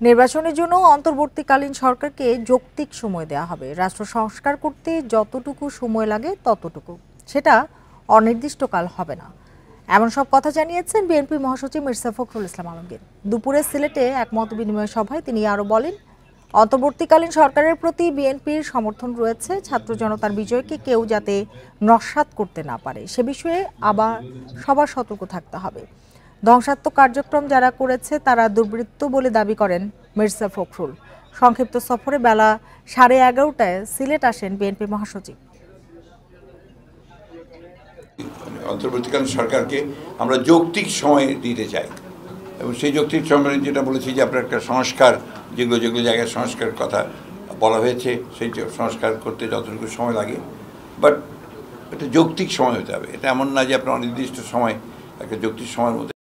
নির্বাচনের জন্য অন্তর্বর্তীকালীন সরকারকে যৌক্তিক সময় দেওয়া হবে। রাষ্ট্র সংস্কার করতে যতটুকু সময় লাগে ততটুকু, সেটা অনির্দিষ্টকাল হবে না, এমন সব কথা জানিয়েছেন বিএনপি মহাসচিব মির্জা ফখরুল ইসলাম আলমগীর। দুপুরে সিলেটে এক মত বিনিময় সভায় তিনি আরও বলেন, অন্তর্বর্তীকালীন সরকারের প্রতি বিএনপির সমর্থন রয়েছে। ছাত্র জনতার বিজয়কে কেউ যাতে নস্যাৎ করতে না পারে সে বিষয়ে আবার সবার সতর্ক থাকতে হবে। ধ্বংসাত্মক কার্যক্রম যারা করেছে তারা দুর্বৃত্ত বলে দাবি করেন মির্জা ফখরুল। সংক্ষিপ্ত সফরে বেলা 11:30টায় সিলেট আসেন বিএনপি মহাসচিব। অন্তর্বর্তীকালীন সরকারকে আমরা যৌক্তিক সময় দিতে চাই এবং সেই যৌক্তিক সময় যেটা বলেছি যে আপনার একটা সংস্কার যেগুলো জায়গায় সংস্কারের কথা বলা হয়েছে সেই সংস্কার করতে যতটুকু সময় লাগে, বাট একটা যৌক্তিক সময় হতে হবে। এটা এমন না যে আপনার অনির্দিষ্ট সময়, একটা যৌক্তিক সময়ের মধ্যে